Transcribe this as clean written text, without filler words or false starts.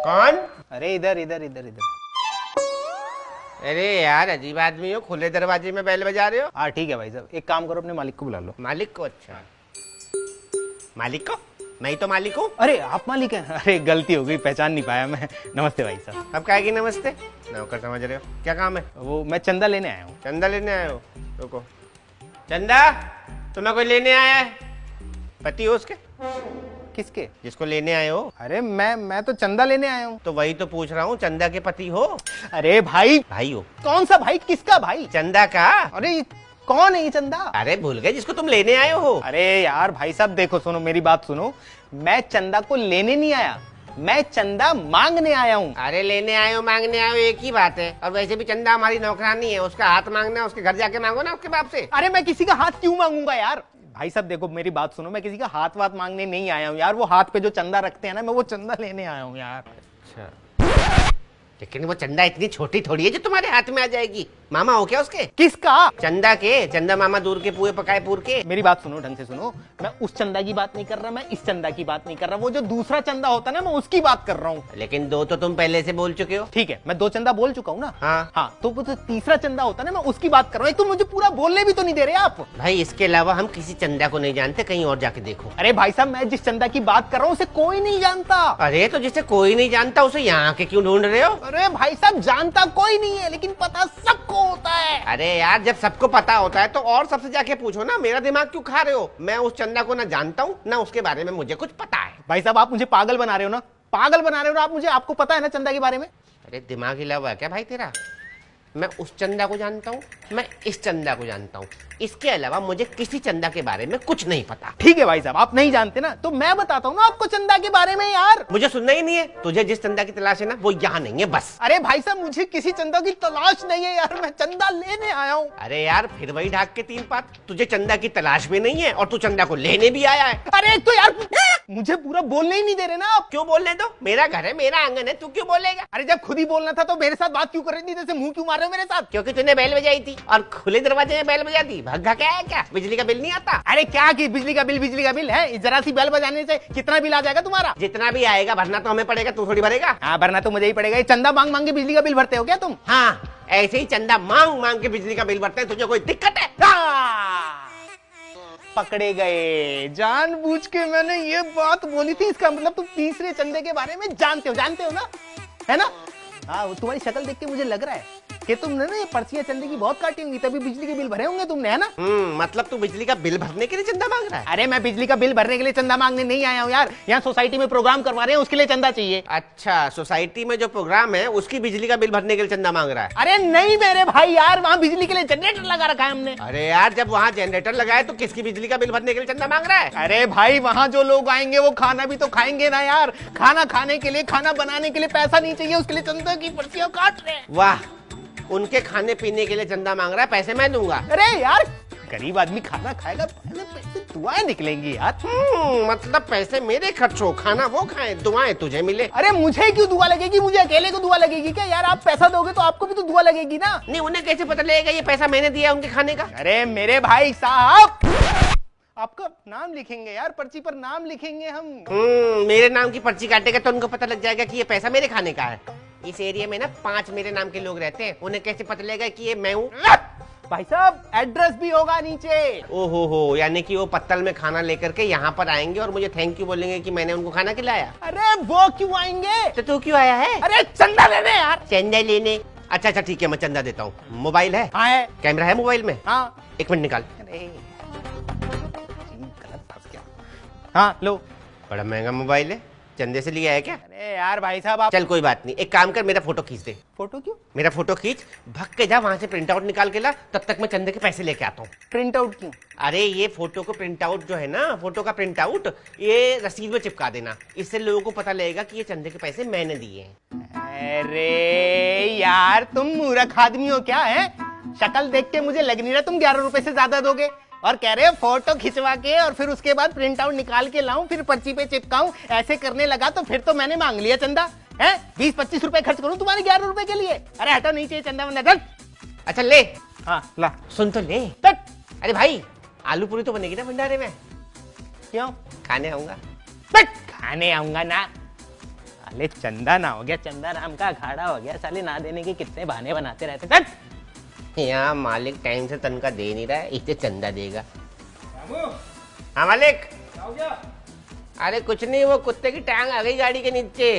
कौन? अरे इधर इधर इधर इधर। अरे यार अजीब आदमी हो, खुले दरवाजे में बैल बजा रहे हो। हाँ ठीक है भाई साहब, एक काम करो अपने मालिक को बुला लो। मालिक को? अच्छा मालिक को? मैं ही तो मालिक हूँ। अरे आप मालिक हैं? अरे गलती हो गई, पहचान नहीं पाया मैं। नमस्ते भाई साहब। अब काहे की नमस्ते? नौकर समझ रहे हो? क्या काम है? वो मैं चंदा लेने आया हूँ। चंदा लेने आए हो? रुको। चंदा तुम्हें कोई लेने आया है? पति हो उसके? किसके? जिसको लेने आए हो। अरे मैं तो चंदा लेने आया हूँ। तो वही तो पूछ रहा हूँ, चंदा के पति हो? अरे भाई, भाई हो? कौन सा भाई? किसका भाई? चंदा का। अरे कौन है ये चंदा? अरे भूल गए जिसको तुम लेने आए हो। अरे यार भाई साहब देखो, सुनो मेरी बात सुनो, मैं चंदा को लेने नहीं आया, मैं चंदा मांगने आया हूँ। अरे लेने आए हो मांगने आए हो एक ही बात है। और वैसे भी चंदा हमारी नौकरानी है, उसका हाथ मांगना है, उसके घर जाके मांगो ना उसके बाप से। अरे मैं किसी का हाथ क्यों मांगूंगा यार? भाई साहब देखो मेरी बात सुनो, मैं किसी का हाथ वाथ मांगने नहीं आया हूँ यार। वो हाथ पे जो चंदा रखते हैं ना, मैं वो चंदा लेने आया हूँ यार। अच्छा, लेकिन वो चंदा इतनी छोटी थोड़ी है जो तुम्हारे हाथ में आ जाएगी। मामा हो क्या उसके? किसका? चंदा के। चंदा मामा दूर के पुए पकाए पूर के। मेरी बात सुनो, ढंग से सुनो, मैं उस चंदा की बात नहीं कर रहा, मैं इस चंदा की बात नहीं कर रहा, वो जो दूसरा चंदा होता है ना, मैं उसकी बात कर रहा हूँ। लेकिन दो तो तुम पहले से बोल चुके हो। ठीक है, मैं 2 चंदा बोल चुका हूँ ना। हाँ। तो वो जो तीसरा चंदा होता है ना, मैं उसकी बात कर रहा हूँ। एक तो मुझे पूरा बोलने भी तो नहीं दे रहे आप। भाई इसके अलावा हम किसी चंदा को नहीं जानते, कहीं और जाके देखो। अरे भाई साहब, मैं जिस चंदा की बात कर रहा हूँ उसे कोई नहीं जानता। अरे तो जिसे कोई नहीं जानता उसे यहाँ के क्यों ढूंढ रहे हो? अरे भाई साहब, जानता कोई नहीं है लेकिन पता सबको होता है। अरे यार जब सबको पता होता है तो और सबसे जाके पूछो ना, मेरा दिमाग क्यों खा रहे हो? मैं उस चंदा को ना जानता हूँ ना उसके बारे में मुझे कुछ पता है। भाई साहब आप मुझे पागल बना रहे हो ना, पागल बना रहे हो ना आप मुझे। आपको पता है ना चंदा के बारे में? अरे दिमाग हिला हुआ है क्या भाई तेरा? मैं उस चंदा को जानता हूँ, मैं इस चंदा को जानता हूँ, इसके अलावा मुझे किसी चंदा के बारे में कुछ नहीं पता। ठीक है भाई साहब, आप नहीं जानते ना तो मैं बताता हूँ ना आपको चंदा के बारे में यार। मुझे सुनना ही नहीं है। तुझे जिस चंदा की तलाश है ना वो यहाँ नहीं है बस। अरे भाई साहब, मुझे किसी चंदा की तलाश नहीं है यार, मैं चंदा लेने आया हूँ। अरे यार फिर वही ढाक के 3 पात। तुझे चंदा की तलाश भी नहीं है और तू चंदा को लेने भी आया है। अरे तो यार मुझे पूरा बोलने ही नहीं दे रहे ना आप। क्यों बोलने दो? मेरा घर है, मेरा आंगन है, तू क्यों बोलेगा? अरे जब खुद ही बोलना था तो मेरे साथ बात क्यों कर रही थी? जैसे मुंह क्यों मार रहे हो मेरे साथ? क्योंकि तूने बैल बजाई थी और खुले दरवाजे में बैल बजा दी। भग्गा क्या है क्या? बिजली का बिल नहीं आता? अरे क्या कि बिजली का बिल है? जरा सी बेल बजाने से कितना बिल आ जाएगा तुम्हारा? जितना भी आएगा भरना तो हमें पड़ेगा, तू थोड़ी भरेगा। हाँ भरना तो मुझे ही पड़ेगा। ये चंदा मांग मांग के बिजली का बिल भरते हो क्या तुम? हाँ ऐसे ही चंदा मांग मांग के बिजली का बिल भरते हैं। तुझे कोई दिक्कत है? पकड़े गए। जानबूझ के मैंने ये बात बोली थी, इसका मतलब तुम तीसरे चंदे के बारे में जानते हो ना, है ना? हाँ तुम्हारी शक्ल देख के मुझे लग रहा है कि तुमने ना ये पर्चियां चंदे की बहुत काटी होंगी, तभी बिजली के बिल भरे होंगे तुमने, है ना? मतलब तू बिजली का बिल भरने के लिए चंदा मांग रहा है? अरे मैं बिजली का बिल भरने के लिए चंदा मांगने नहीं आया हूँ यार, यहाँ सोसाइटी में प्रोग्राम करवा रहे हैं उसके लिए चंदा चाहिए। अच्छा, सोसाइटी में जो प्रोग्राम है उसकी बिजली का बिल भरने के लिए चंदा मांग रहा है? अरे नहीं मेरे भाई यार, वहाँ बिजली के लिए जनरेटर लगा रखा है हमने। अरे यार जब वहाँ जनरेटर लगाए तो किसकी बिजली का बिल भरने के लिए चंदा मांग रहा है? अरे भाई वहाँ जो लोग आएंगे वो खाना भी तो खाएंगे ना यार। खाना खाने के लिए, खाना बनाने के लिए पैसा नहीं चाहिए, उसके लिए चंदा की पर्चियां काट रहे हैं। वाह, उनके खाने पीने के लिए चंदा मांग रहा है, पैसे मैं दूंगा। अरे यार गरीब आदमी खाना खाएगा, पैसे दुआएं निकलेंगी यार। मतलब पैसे मेरे खर्च हो, खाना वो खाए, दुआएं तुझे मिले। अरे मुझे क्यों दुआ लगेगी? मुझे अकेले को दुआ लगेगी क्या यार? आप पैसा दोगे तो आपको भी तो दुआ लगेगी ना। नहीं उन्हें कैसे पता लगेगा ये पैसा मैंने दिया उनके खाने का? अरे मेरे भाई साहब, आपका नाम लिखेंगे यार, पर्ची पर नाम लिखेंगे हम। मेरे नाम की पर्ची काटेगा तो उनको पता लग जाएगा कि ये पैसा मेरे खाने का है। इस एरिया में ना 5 मेरे नाम के लोग रहते हैं, उन्हें कैसे पता लगेगा कि ये मैं हूँ? भाई साहब एड्रेस भी होगा नीचे। ओहो हो, यानी कि वो पत्तल में खाना लेकर के यहाँ पर आएंगे और मुझे थैंक यू बोलेंगे कि मैंने उनको खाना खिलाया। अरे वो क्यों आएंगे? तो तू क्यों आया है? अरे चंदा लेने यार। चंदा लेने? अच्छा ठीक है, मैं चंदा देता हूँ। मोबाइल है? हाँ है। कैमरा है मोबाइल में? हाँ। 1 मिनट निकाल। गलत फंस गया। हाँ लो। बड़ा महंगा मोबाइल है, चंदे से लिया है क्या? अरे यार भाई साहब आप। चल कोई बात नहीं, एक काम कर मेरा फोटो खींच दे। फोटो क्यों? मेरा फोटो खींच, भग के जा वहां से प्रिंट आउट निकाल के ला, तब तक मैं चंदे के पैसे लेके आता हूँ। प्रिंट आउट क्यों? अरे ये फोटो को प्रिंट आउट जो है ना, फोटो का प्रिंट आउट ये रसीद में चिपका देना, इससे लोगों को पता लगेगा कि ये चंदे के पैसे मैंने दिए हैं। अरे यार तुम मूर्ख आदमी हो क्या है? शक्ल देख के मुझे लग नहीं रहा तुम 11 रुपए से ज्यादा दोगे, और कह रहे हो फोटो खिंचवा के और फिर उसके बाद प्रिंट आउट निकाल के लाऊं, फिर पर्ची पे चिपकाऊं। ऐसे करने लगा तो फिर तो मैंने मांग लिया चंदा है। 20-25 रुपए खर्च करूं तुम्हारे 11 रुपए के लिए? अरे हटो, नहीं चाहिए चंदा वंदा। अच्छा ले। हाँ ला। सुन तो ले। अरे भाई आलू पूरी तो बनेगी ना भंडारे में? क्यों? खाने आऊंगा। खाने आऊंगा ना? साले चंदा ना हो गया, चंदा नाम का अखाड़ा हो गया। साले ना देने के कितने बहाने बनाते रहते। चल यहाँ मालिक टाइम से तनख्वाह दे नहीं रहा है, इससे चंदा देगा। हाँ मालिक। अरे कुछ नहीं, वो कुत्ते की टांग आ गई गाड़ी के नीचे।